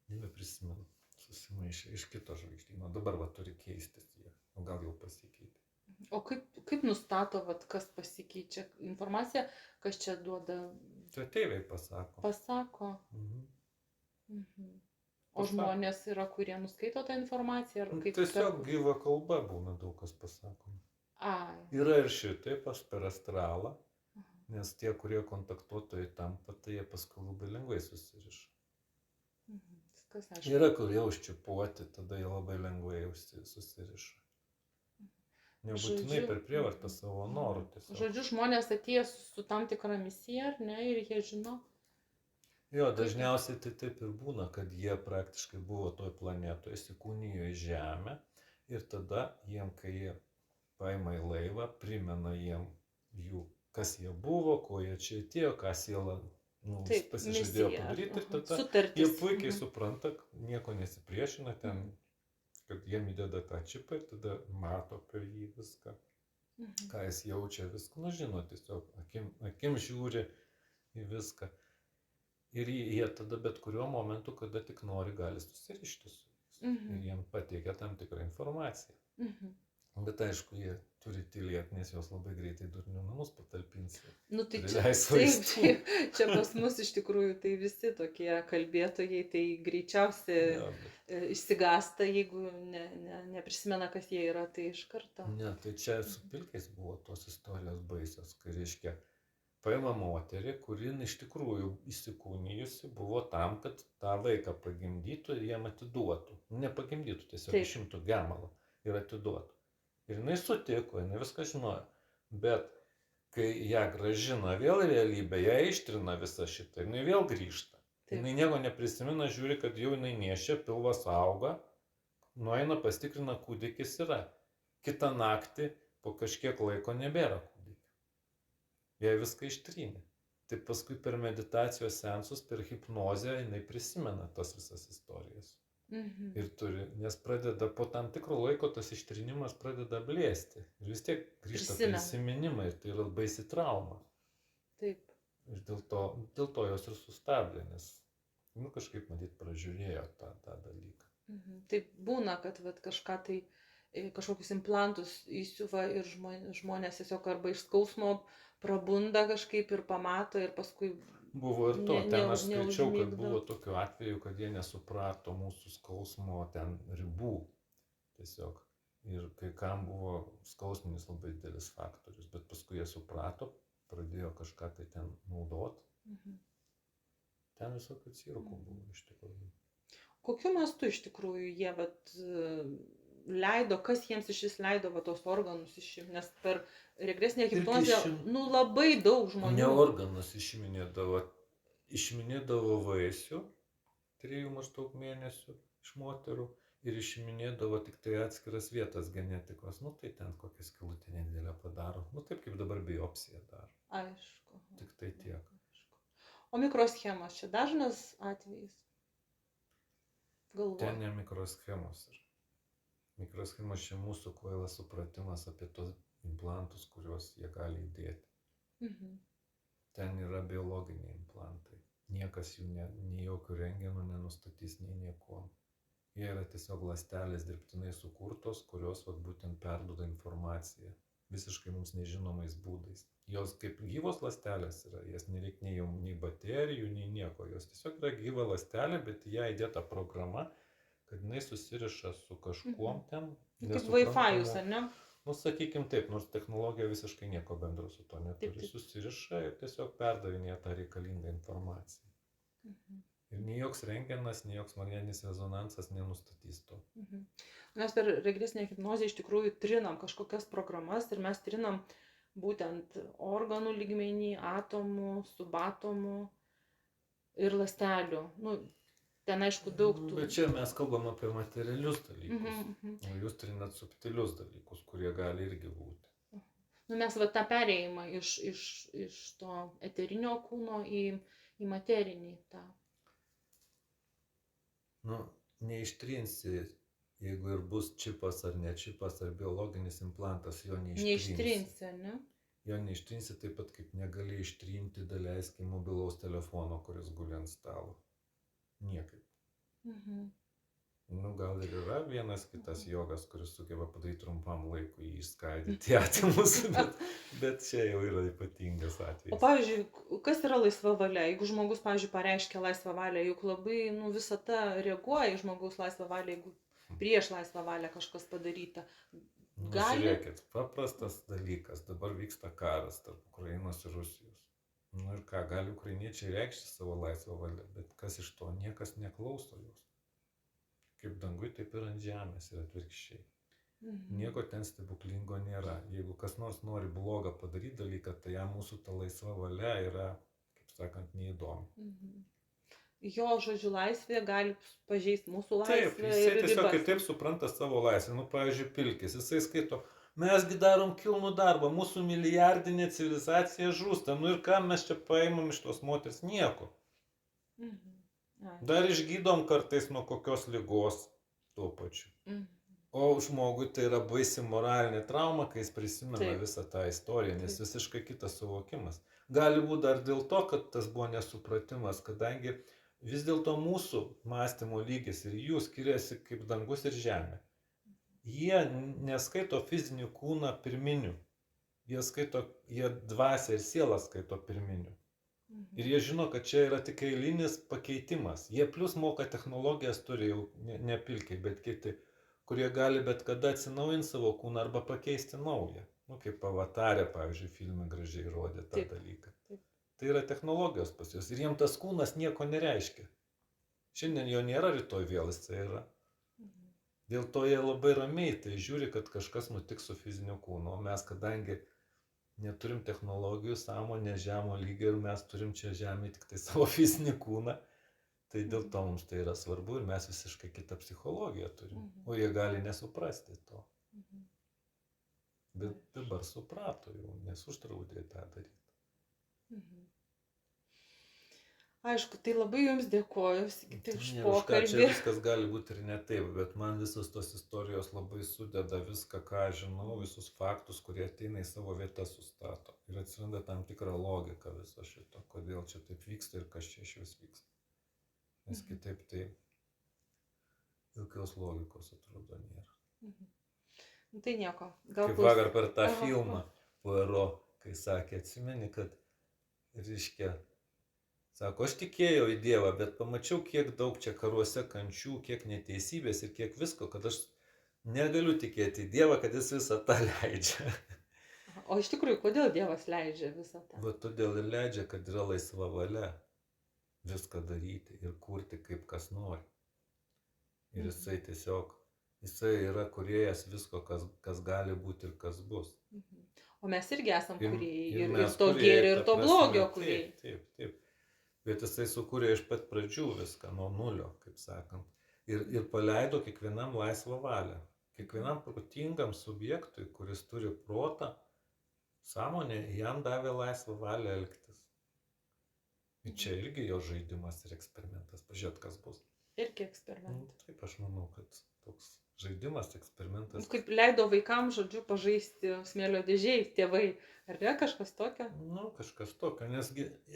nebeprisimenu, susimaišė iš kito žvaigždyno. Dabar turi keistis jie, o gal jau pasikeitė. O kaip nustato, kas pasikeičia? Informacija, kas čia duoda? Tai ateiviai pasako. Pasako. O žmonės yra, kurie nuskaito tą informaciją? Tiesiog gyva kalba būna daug kas pasakoma. Yra ir šitaip, per astralą, nes tie, kurie kontaktuotojai tampa, tai jie paskui labai lengvai susiriša. Yra, kurie užčiupuoti, tada jie labai lengvai susiriša. Nebūtinai per prievartą savo norų tiesiog. Žodžiu, žmonės atėjo su tam tikra misija, ar ne, ir jie žino. Jo, dažniausiai tai taip ir būna, kad jie praktiškai buvo toj planetoje, įsikūnijo į Žemę ir tada jiem, kai jie paima į laivą, primena jiem kas jie buvo, ko jie čia atėjo, ką siela pasižadėjo padaryti ir tada jie puikiai supranta, nieko nesipriešina ten, kad jiem įdeda tą čipą ir tada mato per jį viską, ką jis jaučia, viską, žino, tiesiog akim žiūri į viską. Ir jie tada bet kuriuo momentu, kada tik nori, gali susirišti su jais. Ir jiem pateikia tam tikrą informaciją. Bet aišku, jie turi tylėti, nes jos labai greitai durnių namus patalpins. Taip, čia pas mus iš tikrųjų tai visi tokie kalbėtojai, tai greičiausiai išsigąsta, jeigu neprisimena, kas jie yra, tai iš karto. Ne, tai čia su pilkiais buvo tos istorijos baisios, kai reiškia, paima moterį, kuri iš tikrųjų įsikūnijusi buvo tam, kad tą vaiką pagimdytų ir jiem atiduotų. Nepagimdytų, tiesiog išimtų gemalą ir atiduotų. Ir jinai sutiko, jinai viską žinojo. Bet kai ją grąžina vėl realybė, ją ištrina visą šitą ir jinai vėl grįžta. Jinai nieko neprisimena, žiūri, kad jau jinai nešia, pilvas auga, nueina pastikrina, kūdikis yra. Kitą naktį po kažkiek laiko nebėra kūdikio. Jie viską ištrynė. Tai paskui per meditacijos seansus, per hipnozę jinai prisimena tas visas istorijas. Ir turi, nes pradeda po tam tikro laiko tas ištrynimas pradeda blėsti. Ir vis tiek grįžta prisiminimai ir tai yra baisi trauma. Taip. Ir dėl to jos ir sustabdė, nes kažkaip matyt pražiūrėjo tą dalyką. Tai būna, kad vat, kažką tai, kažkokius implantus įsiuva ir žmonės tiesiog arba iš skausmo prabunda kažkaip ir pamato ir paskui Buvo ir to, Ne- ten ne- aš skaičiau, kad neužmigdo. buvo tokių atvejų, kad jie nesuprato mūsų skausmo ten ribų. Tiesiog. Ir kai kam buvo skausminis labai didelis faktorius, bet paskui jie suprato, pradėjo kažką tai ten naudot. Ten visokių cirkų buvo iš tikrųjų. Kokiu mastu iš tikrųjų jie vat, leido, kas jiems iš vis leido va, tos organus išimti, nes per regresinę Irgi hipnozę nu, labai daug Ne žmonių. organus išiminėdavo vaisių 3 maždaug mėnesių iš moterų ir išiminėdavo tik tai atskiras vietas genetikos. Nu tai ten kokią skylutę nedidelę padaro. Nu taip kaip dabar biopsija daro. Aišku. Tik tai tiek. Aišku. O mikroschemos čia dažnas atvejis? Ten Galvoju. ne mikroschemos. Mikroschemos čia mūsų kvailas supratimas apie tos implantus, kuriuos jie gali įdėti. Mhm. Ten yra biologiniai implantai. Niekas jų nei jokių rentgenų nenustatys, nei nieko. Jie yra tiesiog ląstelės dirbtinai sukurtos, kurios vat, būtent perduoda informaciją visiškai mums nežinomais būdais. Jos kaip gyvos ląstelės yra, jas nereikia nei baterijų, nei nieko. Jos tiesiog yra gyva ląstelė, bet į ją įdėta programa, kad jinai susiriša su kažkuom ten. Kaip Wi-Fi'us, ar ne? Nu, sakykim taip, nors technologija visiškai nieko bendro su to neturi. Taip. Susiriša ir tiesiog perdavinėja tą reikalingą informaciją. Ir nei joks rentgenas, nei joks magnetinis rezonansas nenustatys to. Mes per regresinę hipnozę iš tikrųjų trinam kažkokias programas ir mes trinam būtent organų lygmenį, atomų, subatomų ir ląstelių. Nu, ten aišku daug tų. Bet čia mes kalbam apie materialius dalykus. O jūs trinat subtilius dalykus, kurie gali irgi būti. Nu, mes va tą perėjimą iš to eterinio kūno į materinį tą. Nu, neištrinsi, jeigu ir bus čipas ar ne čipas, ar biologinis implantas, jo Neištrinsi, ne? Jo neištrinsi taip pat, kaip negali ištrinti, daleiskim, mobilaus telefono, kuris guli ant stalo. Niekaip. Nu, gal ir yra vienas kitas jogas, kuris sugeba padaryti trumpam laikui jį išskaidyti atomus, bet čia jau yra ypatingas atvejis. O pavyzdžiui, kas yra laisva valia? Jeigu žmogus, pavyzdžiui, pareiškia laisvą valią, juk labai, nu, visata reaguoja į žmogaus laisvą valią, jeigu prieš laisvą valią kažkas padaryta. Nu, Gali? žiūrėkit, paprastas dalykas, dabar vyksta karas tarp Ukrainos ir Rusijos. Nu ir ką, gali ukrainiečiai reikšti savo laisvą valią, bet kas iš to, niekas neklauso jos. Kaip dangui, taip ir ant žemės ir atvirkščiai. Nieko ten stebuklingo nėra. Jeigu kas nors nori blogą padaryti dalyką, tai jam mūsų ta laisva valia yra, kaip sakant, neįdomi. Jo žodžių laisvė gali pažeisti mūsų laisvę. Taip, jisai tiesiog kitaip supranta savo laisvę. Nu, pavyzdžiui, Pilkis, jisai skaito, mesgi darom kilnų darbą, mūsų milijardinė civilizacija žūsta. Nu ir ką mes čia paimam iš tos moters? Nieko. Dar išgydom kartais nuo kokios ligos tuo pačiu. O žmogui tai yra baisi moralinė trauma, kai jis prisimena visą tą istoriją, nes visiškai kitas suvokimas. Gali būti dar dėl to, kad tas buvo nesupratimas, kadangi vis dėlto mūsų mąstymo lygis ir jų skiriasi kaip dangus ir žemė. Jie neskaito fizinį kūną pirminiu. Jie dvasią ir sielą skaito pirminiu. Ir jie žino, kad čia yra tik eilinis pakeitimas. Jie plus moka technologijas, turi jau ne Pilkiai, bet kiti, kurie gali bet kada atsinaujinti savo kūną arba pakeisti naują. Nu, kaip Avatarė, pavyzdžiui, filme gražiai rodė tą dalyką. Tai yra technologijos pas juos. Ir jiems tas kūnas nieko nereiškia. Šiandien jo nėra, rytoj vėl jis tai yra. Dėl to jie labai ramiai tai žiūri, kad kažkas nutiks su fiziniu kūnu. O mes, kadangi neturim technologijų, sąmonė žemo lygio ir mes turim čia žemėje tik tai savo fizinį kūną, tai dėl to mums tai yra svarbu ir mes visiškai kitą psichologiją turim. O jie gali nesuprasti to. Bet dabar suprato jau, nes uždraudė tą daryti. Aišku, tai labai jums dėkoju už pokalbį. Čia viskas gali būti ir ne taip, bet man visos tos istorijos labai sudeda viską, ką aš žinau, visus faktus, kurie ateina į savo vietą sustato. Ir atsiranda tam tikra logika viso šito, kodėl čia taip vyksta ir kas čia iš vis vyksta. Nes kitaip tai jokios logikos atrodo nėra. Nu, tai nieko. Gal Kaip vakar per tą Aha. filmą Poirot, kai sakė, atsimeni, kad, reiškia, sako, aš tikėjau į Dievą, bet pamačiau, kiek daug čia karuose kančių, kiek neteisybės ir kiek visko, kad aš negaliu tikėti į Dievą, kad jis visą tą leidžia. O iš tikrųjų, kodėl Dievas leidžia visą tą? Va todėl ir leidžia, kad yra laisva valia viską daryti ir kurti kaip kas nori. Ir jisai tiesiog, jisai yra kūrėjas visko, kas gali būti ir kas bus. O mes irgi esam kūrėjai. Ir mes to kūrėjai, gėrio, ir ta to prasme, blogio kūrėjai. Taip. Bet jisai sukūrė iš pat pradžių viską, nuo nulio, kaip sakant. Ir paleido kiekvienam laisvą valią. Kiekvienam protingam subjektui, kuris turi protą, sąmonė, jam davė laisvą valią elgtis. Ir čia irgi jo žaidimas ir eksperimentas. Pažiūrėt, kas bus. Irgi eksperimentas. Taip, aš manau, kad toks žaidimas, eksperimentas. Kaip leido vaikams, žodžiu, pažaisti smėlio dėžėjai, tėvai. Ar ne kažkas tokio? Kažkas tokio, nes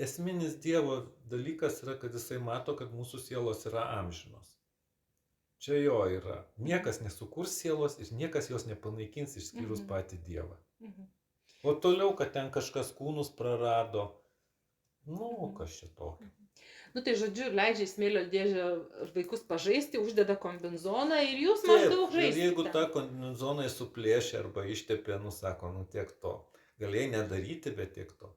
esminis Dievo dalykas yra, kad jisai mato, kad mūsų sielos yra amžinos. Čia jo yra. Niekas nesukurs sielos ir niekas jos nepanaikins išskyrus patį Dievą. O toliau, kad ten kažkas kūnus prarado, kas čia tokio. Nu tai žodžiu, leidžia į smėlio dėžę vaikus pažaisti, uždeda kombinzoną ir jūs maždaug žaisite. Ir jeigu tą kombinzoną suplėšia arba ištepė, sako, tiek to. Galėjai nedaryti, bet tiek to.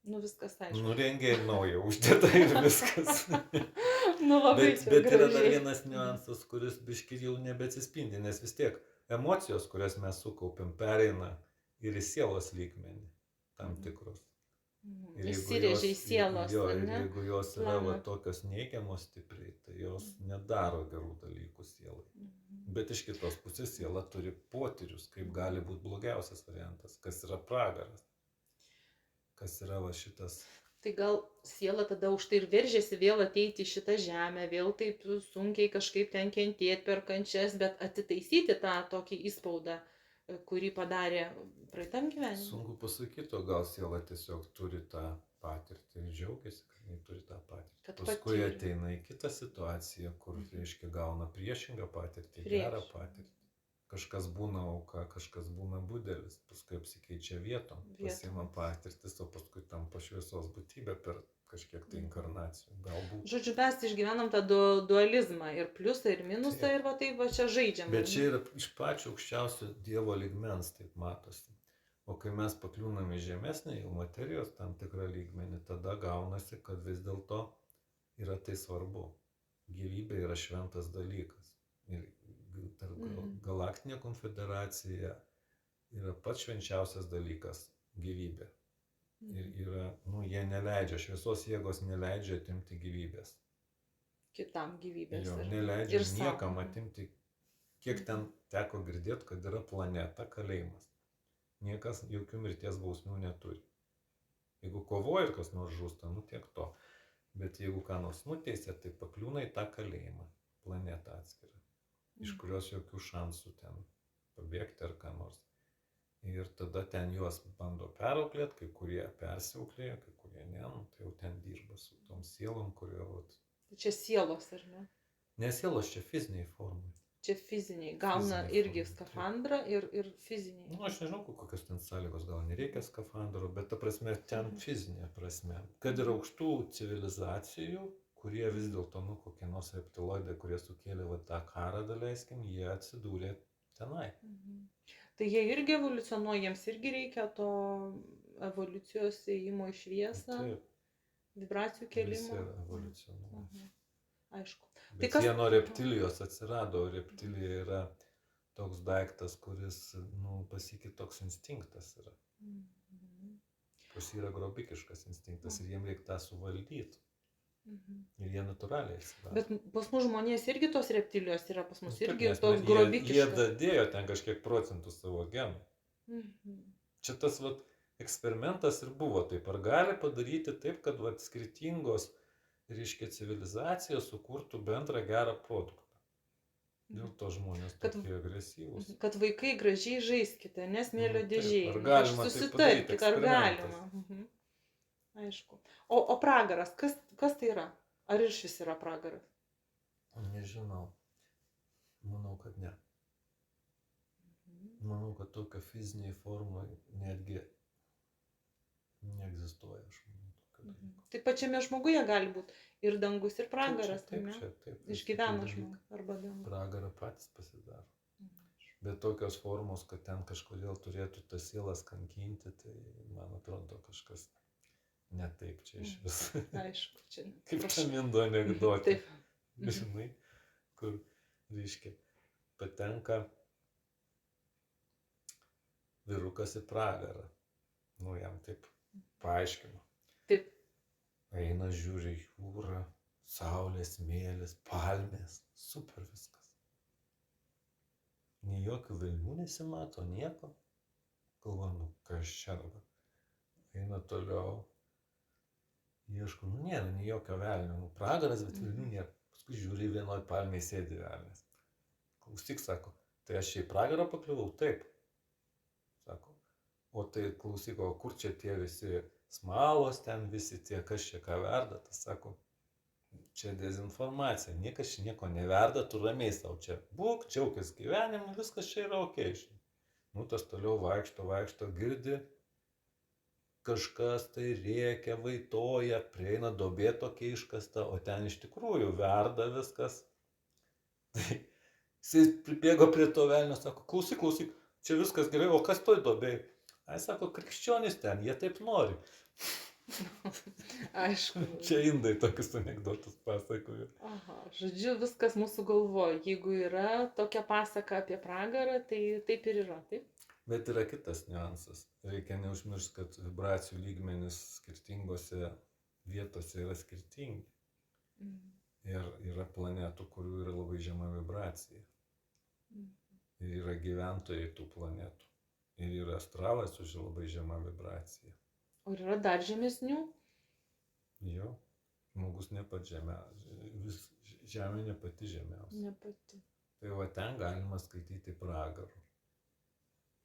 Viskas aišku. Rengia ir naują uždeda ir viskas. Labai bet yra dar vienas niuansas, kuris biški jau nebeatsispindi, nes vis tiek emocijos, kurias mes sukaupėm, pereina ir į sielos lygmenį tam tikros. Įsirėžia į sielos. Ir jeigu jos yra tokios neigiamos stipriai, tai jos nedaro gerų dalykų sielai. Bet iš kitos pusės siela turi potyrius, kaip gali būti blogiausias variantas, kas yra pragaras, kas yra va šitas. Tai gal siela tada už tai ir veržėsi vėl ateiti į šitą žemę, vėl taip sunkiai kažkaip ten kentėti per kančias, bet atitaisyti tą tokį įspaudą, kurį padarė praeitam gyvenimui. Sunku pasakyti, o gal siela tiesiog turi tą patirtį ir džiaugiasi, kad jis turi tą patirtį. Paskui ateina į kitą situaciją, kur, reiškia, gauna priešingą patirtį, gerą patirtį. Kažkas būna auka, kažkas būna budelis, paskui apsikeičia vietom, pasiima patirtis, o paskui tampa šviesos būtybė per kažkiek tai inkarnacijų, galbūt. Žodžiu, mes išgyvenam tą dualizmą ir pliusą, ir minusą, ir va taip va čia žaidžiam. Bet čia yra iš pačio aukščiausio Dievo lygmens, taip matosi. O kai mes pakliūnam į žemesnį, jau materijos tam tikrą lygmenį, tada gaunasi, kad vis dėlto yra tai svarbu. Gyvybė yra šventas dalykas. Ir galaktinė konfederacija yra pats švenčiausias dalykas - gyvybė. Ir yra, jie neleidžia, šviesos jėgos neleidžia atimti gyvybės. Kitam gyvybės. Neleidžia niekam atimti. Kiek ten teko girdėti, kad yra planeta kalėjimas. Niekas jokių mirties bausmių neturi. Jeigu kovoja ir kas nors žūsta, tiek to. Bet jeigu ką nors nuteisė, tai pakliūna į tą kalėjimą, planetą atskirą, iš kurios jokių šansų ten pabėgti ar ką nors. Ir tada ten juos bando perauklėti, kai kurie persiauklėja, kai kurie ne, tai jau ten dirba su tom sielom, kurio... Čia sielos, ar ne? Ne sielos, čia fiziniai formai. Čia fiziniai, gauna irgi skafandrą ir fiziniai. Aš nežinau, kokios ten sąlygos, gal nereikia skafandro, bet ta prasme, ten fizinė prasme. Kad ir aukštų civilizacijų, kurie vis dėlto, kokie nors reptiloidai, kurie sukėlė tą karą, daleiskim, jie atsidūrė tenai. Tai jie irgi evoliucionuoja, jiems irgi reikia to evoliucijos ėjimo į šviesą, vibracijų kėlimo. Visi evoliucionuoja. Aišku. Bet jie nuo reptilijos atsirado, reptilija yra toks daiktas, kuris, pasikė toks instinktas yra. Pas yra grobikiškas instinktas ir jiem reikia tą suvaldyti. Ir jie natūraliai atsirado. Bet pas mus žmonės irgi tos reptilijos yra, pas mus irgi toks grobikiškas. Jie dadėjo ten kažkiek procentų savo genų. Čia tas eksperimentas ir buvo taip. Ar gali padaryti taip, kad skirtingos, reiškia, civilizacijos sukurtų bendrą gerą produktą? Dėl to žmonės tokie agresyvūs. Kad vaikai gražiai žaiskite, nes smėlio dėžėjai. Ar galima tai padaryti? Ar galima? Aišku. O pragaras, kas tai yra? Ar išvis yra pragaras? Nežinau. Manau, kad ne. Manau, kad tokio fiziniai formai netgi neegzistuoja, aš manau, tokio dalyko. Tai pačiame žmoguje gali būti ir dangus, ir pragaras, ar Taip, ne? taip. Išgyvena visi tie žmogus arba dangus. pragarą patys pasidaro. Bet tokios formos, kad ten kažkodėl turėtų tas sielas kankinti, tai man atrodo kažkas ne taip čia iš vis. Aišku, čia. Kaip ta Mindo anekdotė. Taip. Žinai, kur, reiškia, patenka vyrukas į pragarą. Nu, jam taip paaiškino. Taip. Eina, žiūri jūrą, saulės, smėlis, palmės, super viskas. Nei jokių velnių nesimato, nieko. Galvoju, nu kas čia dabar. Eina toliau. Ieško, nu nėra, nei jokio velnio. Nu pragaras, bet velnių nėra. Paskui žiūri, vienoj palmėj sėdi velnias. Klausyk, sako, tai aš čia į pragarą pakliuvau? Taip. Sako, o tai klausyk, o kur čia tie visi smalos, ten visi tie, kas čia ką verda? Tas sako, čia dezinformacija, niekas čia nieko neverda, tu ramiai savo čia būk, džiaukis gyvenimu, viskas čia yra ok. Nu, tas toliau vaikšto, girdi, kažkas tai rėkia, vaitoja, prieina duobė tokia iškasta, o ten iš tikrųjų verda viskas. Tai jis pribėgo prie to velnio, sako, klausyk, čia viskas gerai, o kas toj duobėj? Ai, sako, krikščionys ten, jie taip nori. Aišku. Čia indai tokius anekdotus pasakoju. Aha, žodžiu, viskas mūsų galvoje. Jeigu yra tokia pasaka apie pragarą, tai taip ir yra, taip? Bet yra kitas niuansas. Reikia neužmiršti, kad vibracijų lygmenys skirtingose vietose yra skirtingi. Ir yra planetų, kurių yra labai žema vibracija. Ir yra gyventojai tų planetų. Ir yra astralas su labai žema vibracija. O yra dar žemesnių? Jo, žmogus ne pats žemiausias. Žemė ne pati žemiausia. Ne pati. Tai va ten galima skaityti pragarų.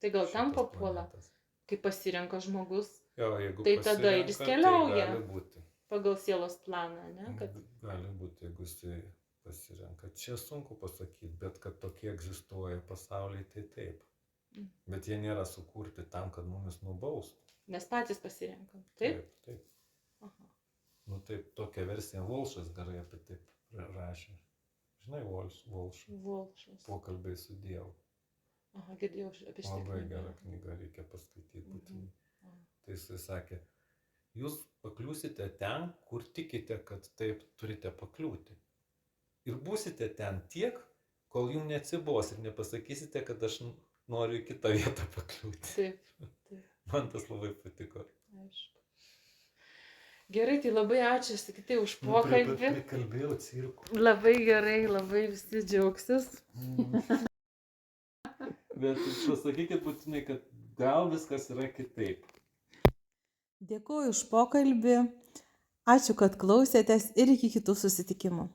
Tai gal ten Šitas papuola, planetas. kai pasirenka žmogus Jo, jeigu Tai tada ir jis keliauja. Tai gali būti. pagal sielos planą, ne? Kad... Gali būti, jeigu jisai pasirenka. Čia sunku pasakyti, bet kad tokie egzistuoja pasaulyje, tai taip. Bet jie nėra sukurti tam, kad mumis nubaustų. Mes patys pasirenkam, taip? Taip. Aha. Nu taip, tokia versija Volšas gerai apie taip rašė. Žinai, Volšas. Volšas. Pokalbiai su Dievu. Aha, girdėjau apie šitą Labai knygą. gera knyga, reikia paskaityti būtinai. Aha. Tai jisai sakė, jūs pakliūsite ten, kur tikite, kad taip turite pakliūti. Ir būsite ten tiek, kol jums neatsibos ir nepasakysite, kad aš noriu į kitą vietą pakliūti. Taip. Man tas labai patiko. Aišku. Gerai, tai labai ačiū, sakytai, už pokalbį. Prikalbėjau cirku. Labai gerai, labai visi džiaugsis. Bet pasakykit būtinai, kad gal viskas yra kitaip. Dėkuoju už pokalbį. Ačiū, kad klausėtės ir iki kitų susitikimų.